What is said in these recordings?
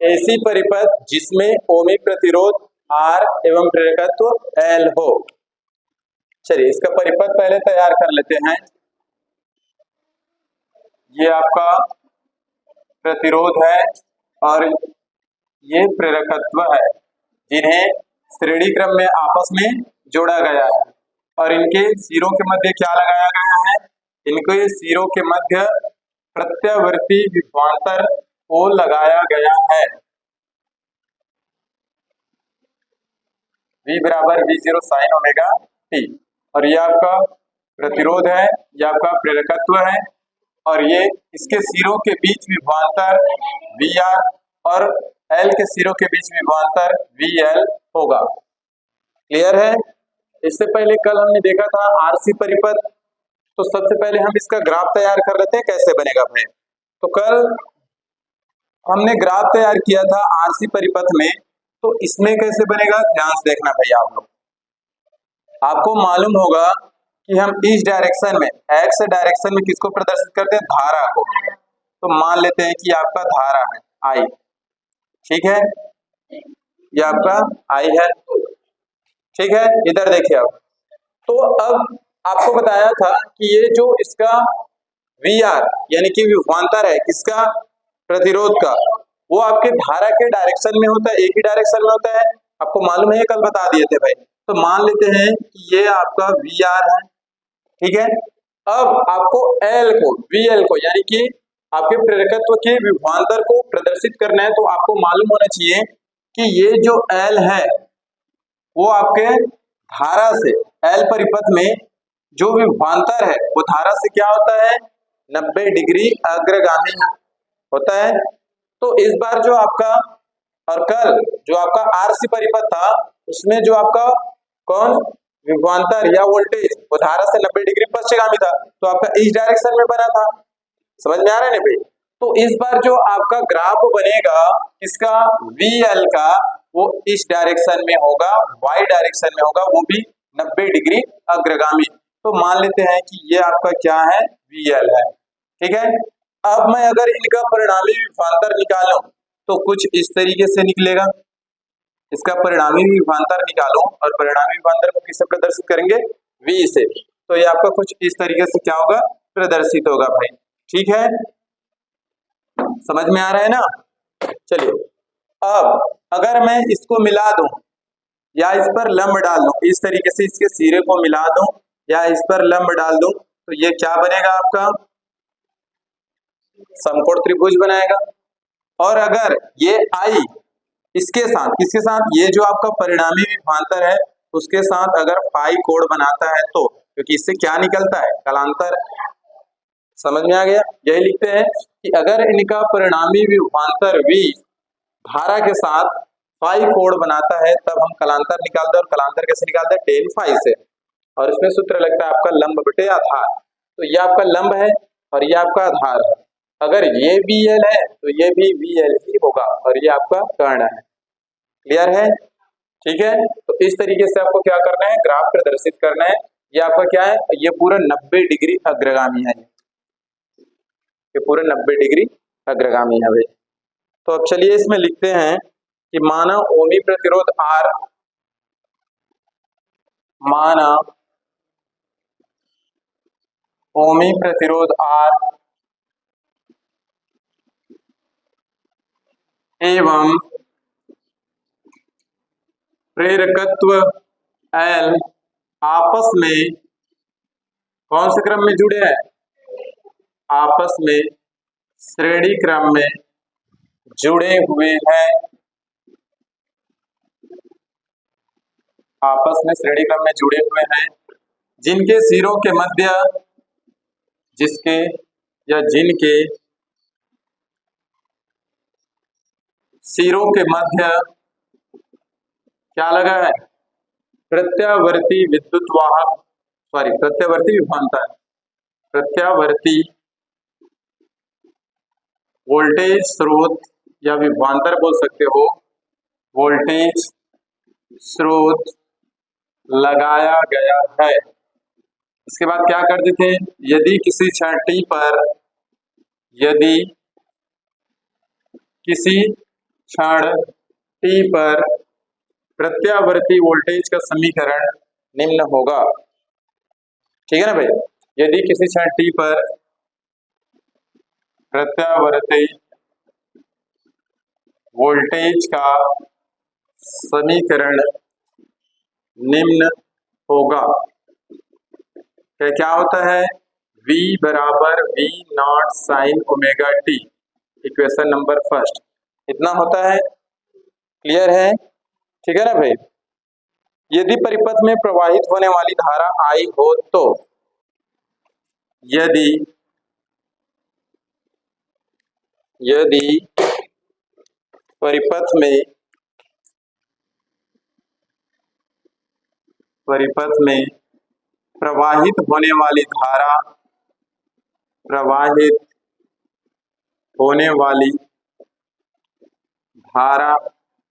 ऐसी परिपथ जिसमें ओमिक प्रतिरोध R एवं प्रेरकत्व L हो। चलिए इसका परिपथ पहले तैयार कर लेते हैं। ये आपका प्रतिरोध है और ये प्रेरकत्व है, जिन्हें श्रेणी क्रम में आपस में जोड़ा गया है और इनके सिरों के मध्य क्या लगाया गया है? इनके सिरों के मध्य प्रत्यावर्ती विभवांतर को लगाया गया है। V बराबर V0 sin ओमेगा t। और ये आपका प्रतिरोध है, ये आपका प्रेरकत्व है और ये इसके सिरों के बीच विभवांतर VR और L के सिरों के बीच विभवांतर VL होगा। क्लियर है? इससे पहले कल हमने देखा था RC परिपथ, तो सबसे पहले हम इसका ग्राफ तैयार कर लेते हैं कैसे बनेगा भाई। तो कल हमने ग्राफ तैयार किया था RC परिपथ में, तो इसमें कैसे बनेगा ध्यान से देखना भैया। आप लोग आपको मालूम होगा कि हम इस डायरेक्शन में x डायरेक्शन में किसको प्रदर्शित करते हैं? धारा को। तो मान लेते हैं कि आपका धारा है I, ठीक है, ये आपका I है, ठीक है। इधर देखिए आप, तो अब आपको बताया था कि ये जो इसका VR यानी कि विभवांतर है किसका? प्रतिरोध का, वो आपके धारा के डायरेक्शन में होता है, एक ही डायरेक्शन में होता है। आपको मालूम है, कल बता दिए थे भाई। तो मान लेते हैं कि ये आपका VR है, ठीक है। अब आपको L को VL को यानी कि आपके प्रेरकत्व के विभवांतर को प्रदर्शित करना है, तो आपको मालूम होना चाहिए कि ये जो L है वो आपके धारा से L परिपथ में जो विभवांतर है वो धारा से क्या होता है? 90 डिग्री अग्रगामी होता है। तो इस बार जो आपका और कल जो आपका RC परिपथ था उसमें जो आपका कौन विभवांतर या वोल्टेज वो धारा से 90 डिग्री पश्चिमगामी था, तो आपका इस डायरेक्शन में बना था। समझ में आ रहा है ना भाई? तो इस बार जो आपका ग्राफ बनेगा इसका VL का, वो इस डायरेक्शन में होगा, Y डायरेक्शन में होगा, वो भी 90 डिग्री अग्रगामी। तो मान लेते हैं कि ये आपका क्या है? VL है, ठीक है। अब मैं अगर इनका परिणामी विभवांतर निकालूं तो कुछ इस तरीके से निकलेगा। इसका परिणामी विभवांतर निकालो और परिणामी विभवांतर को किससे प्रदर्शित करेंगे? V से। तो ये आपका कुछ इस तरीके से क्या होगा? प्रदर्शित होगा भाई, ठीक है। समझ में आ रहा है ना? चलिए अब अगर मैं इसको मिला दूं या इस पर लंब डाल दूं, इस तरीके से इसके सिरे को मिला दूं या इस पर लंब डाल दूं, तो ये क्या बनेगा? आपका समकोण त्रिभुज बनाएगा। और अगर ये I इसके साथ, किसके साथ? ये जो आपका परिणामी विभवांतर है उसके साथ अगर फाई कोण बनाता है तो, क्योंकि इससे क्या निकलता है? कलांतर। समझ में आ गया? यही लिखते हैं कि अगर इनका परिणामी विभवांतर V धारा के साथ फाई कोण बनाता है तब हम कलांतर निकालते हैं। और कलांतर कैसे निकालते हैं? टेन फाई से। और इसमें सूत्र लगता है आपका लंब बटे आधार। तो ये आपका लंब है और ये आपका आधार है। अगर ये VL है तो ये भी VL ही होगा और ये आपका कर्ण है। क्लियर है? ठीक है। तो इस तरीके से आपको क्या करना है? ग्राफ प्रदर्शित करना है। ये आपका क्या है? ये पूरा 90 डिग्री अग्रगामी है, ये पूरा 90 डिग्री अग्रगामी है भाई। तो अब चलिए इसमें लिखते हैं कि माना ओमी प्रतिरोध R, माना ओमी प्रतिरोध R एवं प्रेरकत्व L आपस में कौन से क्रम में जुड़े हैं? आपस में श्रेणी क्रम में जुड़े हुए हैं। आपस में श्रेणी क्रम में जुड़े हुए हैं, जिनके सिरों के मध्य, जिसके या जिनके सिरों के मध्य क्या लगा है? प्रत्यावर्ती विद्युत वाहक, प्रत्यावर्ती विभवांतर, प्रत्यावर्ती वोल्टेज स्रोत या विभवांतर बोल सकते हो, वोल्टेज स्रोत लगाया गया है। इसके बाद क्या करते थे? यदि किसी क्षण t पर, यदि किसी क्षण t पर प्रत्यावर्ती वोल्टेज का समीकरण निम्न होगा। ठीक है ना भाई, यदि किसी क्षण t पर प्रत्यावर्ती वोल्टेज का समीकरण निम्न होगा, तो क्या होता है, v बराबर v not sine omega t, equation number first, इतना होता है। क्लियर है? ठीक है ना भाई। यदि परिपथ में प्रवाहित होने वाली धारा I हो तो, यदि परिपथ में प्रवाहित होने वाली धारा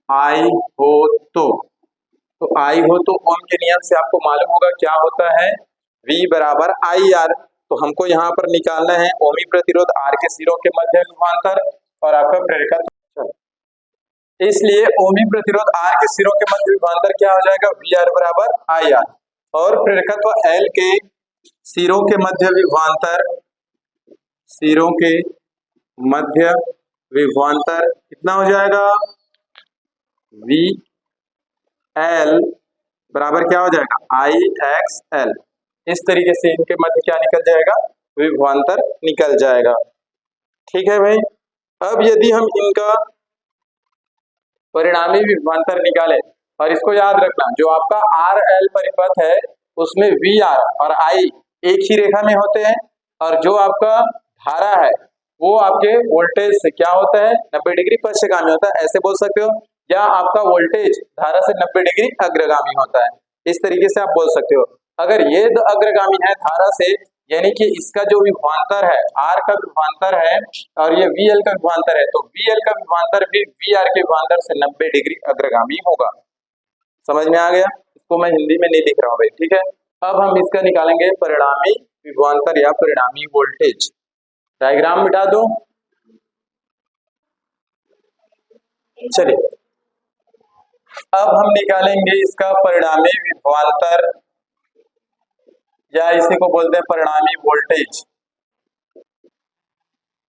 I हो तो I हो तो ओम के नियम से आपको मालूम होगा क्या होता है, V बराबर IR। तो हमको यहाँ पर निकालना है ओमी प्रतिरोध R के सिरों के मध्य विभवांतर और आपका प्रेरकत्व। इसलिए ओमी प्रतिरोध R के सिरों के मध्य विभवांतर क्या हो जाएगा, VR बराबर IR, और प्रेरकत्व L के सिरों के मध्य विभवांतर कितना हो जाएगा, VL बराबर क्या हो जाएगा, IXL। इस तरीके से इनके मध्य क्या निकल जाएगा, विभवांतर निकल जाएगा। ठीक है भाई। अब यदि हम इनका परिणामी विभवांतर निकालें, और इसको याद रखना, जो आपका RL परिपथ है उसमें VR और I एक ही रेखा में होते हैं, और जो आपका धारा है वो आपके वोल्टेज से क्या होता है, 90 डिग्री पश्चगामी होता है, ऐसे बोल सकते हो, या आपका वोल्टेज धारा से 90 डिग्री अग्रगामी होता है, इस तरीके से आप बोल सकते हो। अगर ये अग्रगामी है धारा से, यानी कि इसका जो विभवांतर है, R का विभवांतर है और ये VL का विभवांतर है, तो VL का विभवांतर भी VR के विभवांतर से 90 डिग्री अग्रगामी होगा। समझ में आ गया? इसको मैं हिंदी में नहीं लिख रहा हूँ भाई, ठीक है। अब हम इसका निकालेंगे परिणामी विभवांतर या परिणामी वोल्टेज। डायग्राम मिटा दो। चलिए, अब हम निकालेंगे इसका परिणामी विभवांतर, या इसी को बोलते हैं परिणामी वोल्टेज।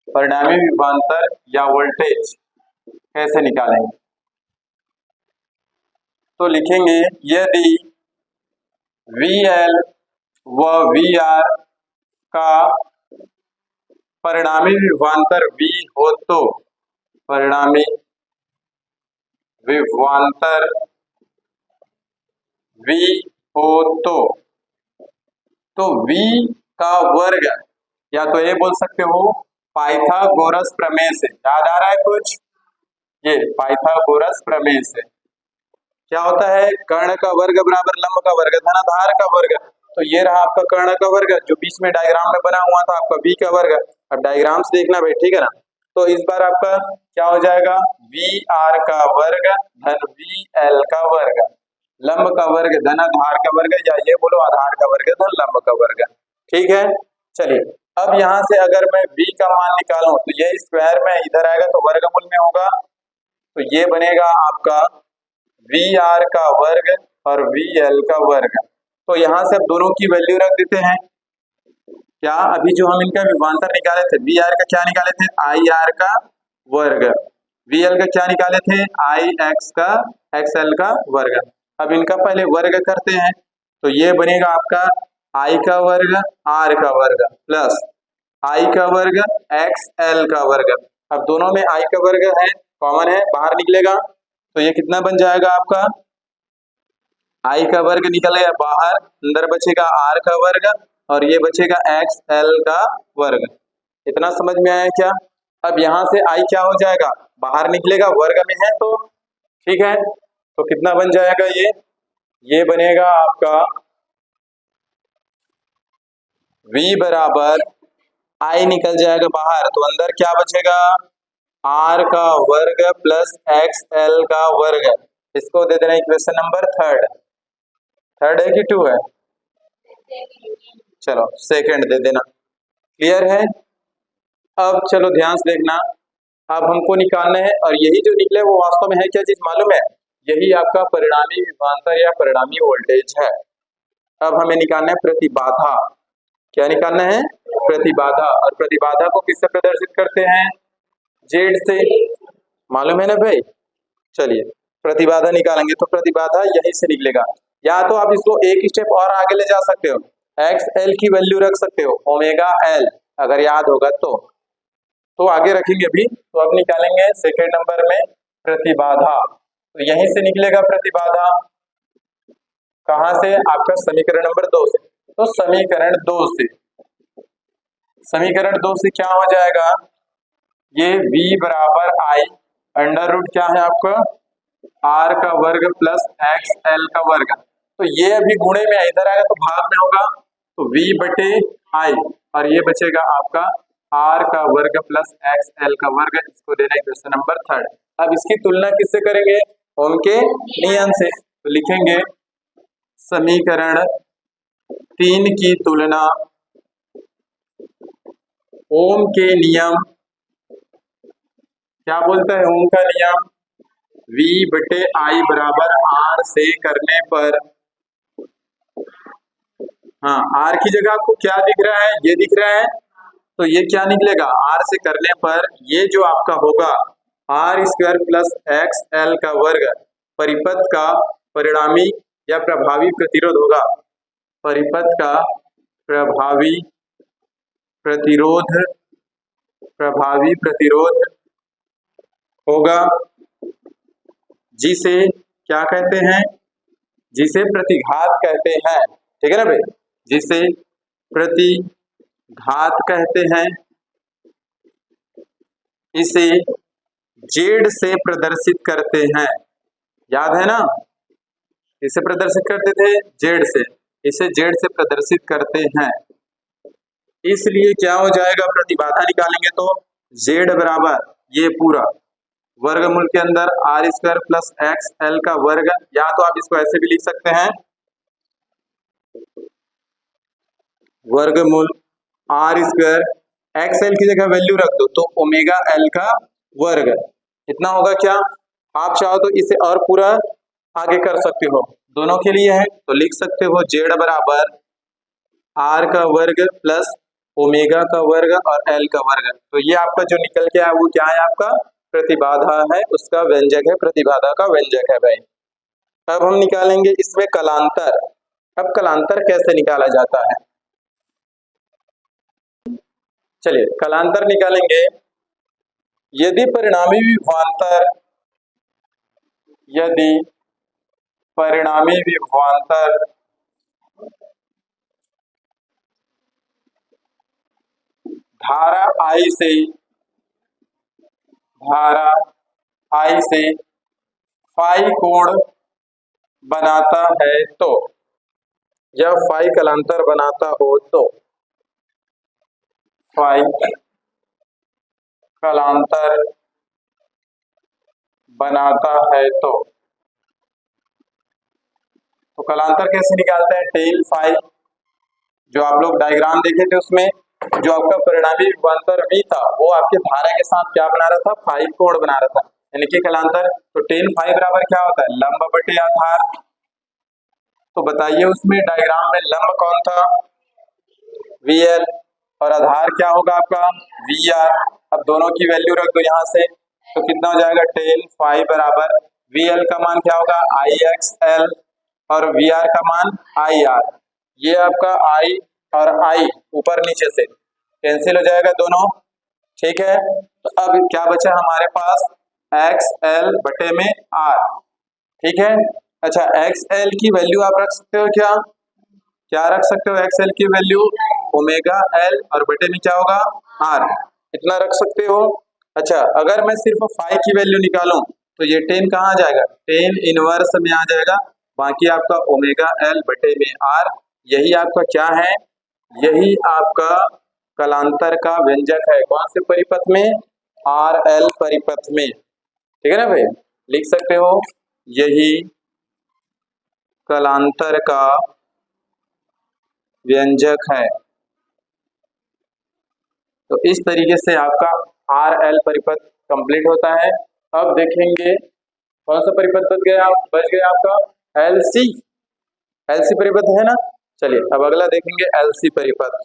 परिणामी विभवांतर या वोल्टेज कैसे निकालेंगे, तो लिखेंगे यदि VL व VR का परिणामी विभवांतर V हो तो, परिणामी विभवांतर V हो तो V का वर्ग, या तो ये बोल सकते हो पाइथागोरस प्रमेय से, याद आ रहा है कुछ, ये पाइथागोरस प्रमेय से क्या होता है, कर्ण का वर्ग बराबर लंब का वर्ग धनाधार का वर्ग। तो ये रहा आपका कर्ण का वर्ग, जो बीच में डायग्राम में बना हुआ था आपका V का वर्ग। अब डायग्राम से देखना भाई, ठीक है ना। तो इस बार आपका क्या हो जाएगा, VR का वर्ग धन VL का वर्ग, लंब का वर्ग धन आधार का वर्ग, या ये बोलो आधार का वर्ग धन लंब का वर्ग। ठीक है। चलिए, अब यहाँ से अगर मैं V का मान निकालूं तो ये स्क्वायर में इधर आएगा तो वर्गमूल में होगा, तो ये बनेगा आपका VR का वर्ग और VL का वर्ग। तो यहाँ से अब दोनों की वैल्यू रख देते हैं। क्या, अभी जो हम इनका विभवांतर निकाले थे, VR का क्या निकाले थे, IR का वर्ग, VL का क्या निकाले थे, IX का XL का वर्ग। अब इनका पहले वर्ग करते हैं, तो ये बनेगा आपका I का वर्ग R का वर्ग प्लस I का वर्ग XL का वर्ग। अब दोनों में I का वर्ग है, कॉमन है, बाहर निकलेगा, तो ये कितना बन जाएगा आपका, I का वर्ग निकल गया बाहर, अंदर बचेगा R का वर्ग और ये बचेगा XL का वर्ग। इतना समझ में आया क्या? अब यहाँ से I क्या हो जाएगा, बाहर निकलेगा, वर्ग में है तो ठीक है, तो कितना बन जाएगा, ये बनेगा आपका V बराबर I निकल जाएगा बाहर, तो अंदर क्या बचेगा, R का वर्ग प्लस XL का वर्ग। इसको दे देना इक्वेशन नंबर थर्ड है कि 2 है, चलो सेकंड दे देना। क्लियर है? अब चलो ध्यान से देखना, अब हमको निकालना है, और यही जो निकले वो वास्तव में है क्या चीज मालूम है? यही आपका परिणामी विभवांतर या परिणामी वोल्टेज है। अब हमें निकालना है प्रतिबाधा। क्या निकालना है? प्रतिबाधा। और प्रतिबाधा को किससे प्रदर्शित करते हैं? जेड से। मालूम है ना भाई? चलिए प्रतिबाधा निकालेंगे तो प्रतिबाधा यहीं से निकलेगा। या तो आप इसको एक स्टेप और आगे ले जा सकते हो, एक्स एल की वैल्यू रख सकते हो ओमेगा एल, अगर याद होगा तो आगे रखेंगे अभी। तो अब निकालेंगे सेकेंड नंबर में प्रतिबाधा। तो यहीं से निकलेगा प्रतिबाधा। कहां से? आपका समीकरण नंबर 2 से। तो समीकरण 2 से क्या हो जाएगा? ये v बराबर आई अंडर रूट क्या है आपका? r का वर्ग प्लस एक्स एल का वर्ग। तो ये अभी गुणे में है, इधर आएगा तो भाग में होगा, तो v बटे आई, और ये बचेगा आपका r का वर्ग प्लस एक्स एल का वर्ग। इसको देना क्वेश्चन नंबर 3। अब इसकी तुलना किससे करेंगे? ओम के नियम से। तो लिखेंगे समीकरण 3 की तुलना ओम के नियम, क्या बोलता है ओम का नियम? v बटे आई बराबर r से करने पर, हाँ r की जगह आपको क्या दिख रहा है? ये दिख रहा है, तो ये क्या निकलेगा? r से करने पर ये जो आपका होगा r square plus x l का वर्ग परिपथ का परिणामी या प्रभावी प्रतिरोध होगा। परिपथ का प्रभावी प्रतिरोध होगा, जिसे क्या कहते हैं? जिसे प्रतिघात कहते हैं। ठीक है ना भाई? जिसे प्रतिघात कहते हैं। इसे जेड से प्रदर्शित करते हैं। याद है ना? इसे प्रदर्शित करते थे जेड से, इसे जेड से प्रदर्शित करते हैं। इसलिए क्या हो जाएगा? प्रतिबाधा निकालेंगे तो जेड बराबर ये पूरा वर्गमूल के अंदर r square plus x l का वर्ग, या तो आप इसको ऐसे भी लिख सकते हैं वर्गमूल आर स्क्वायर, एक्स एल की जगह वैल्यू रख दो तो ओमेगा एल का वर्ग। इतना होगा क्या? आप चाहो तो इसे और पूरा आगे कर सकते हो, दोनों के लिए है, तो लिख सकते हो जेड बराबर आर का वर्ग प्लस ओमेगा का वर्ग और एल का वर्ग। तो ये आपका जो निकल के आया वो क्या है? आपका प्रतिबाधा है, उसका व्यंजक है, प्रतिबाधा का व्यंजक है भाई। अब हम निकालेंगे इसमें कलांतर। अब कलांतर कैसे निकाला जाता है? चलिए कलांतर निकालेंगे। यदि परिणामी विभवांतर धारा आई से फाई कोण बनाता है तो, जब फाई कलांतर बनाता हो तो, फाई कलांतर बनाता है तो कलांतर कैसे निकालते हैं? टेन फाई, जो आप लोग डायग्राम देखे थे उसमें जो आपका परिणामी विभवांतर v था वो आपके धारा के साथ क्या बना रहा था? फाई कोण बना रहा था, यानी कि कलांतर। तो टेन फाई बराबर क्या होता है? लंब बटे आधार। तो बताइए उसमें डायग्राम में लंब कौन था? VL, और आधार क्या होगा आपका? VR। अब दोनों की वैल्यू रख दो यहाँ से, तो कितना हो जाएगा? टेन फाई बराबर VL का मान क्या होगा? IXL, और VR का मान IR। ये आपका I और I ऊपर नीचे से कैंसिल हो जाएगा दोनों। ठीक है, तो अब क्या बचा हमारे पास? XL बटे में R। ठीक है, अच्छा XL की वैल्यू आप रख सकते हो क्या? क्या रख सकते हो? XL की वैल्यू ओमेगा L, और बटे में क्या होगा? R। इतना रख सकते हो। अच्छा अगर मैं सिर्फ फाई की वैल्यू निकालूं तो ये 10 कहाँ आ जाएगा? 10 इनवर्स में आ जाएगा, बाकी आपका ओमेगा L बटे में R। यही आपका क्या है? यही आपका कलांतर का व्यंजक है। कौन से परिपथ में? RL परिपथ में। ठीक है ना भाई? लिख सकते हो यही कलांतर का व्यंजक है। तो इस तरीके से आपका RL परिपथ कंप्लीट होता है। अब देखेंगे कौन सा परिपथ बच गया आपका एलसी। एलसी परिपथ है ना। चलिए अब अगला देखेंगे एलसी परिपथ।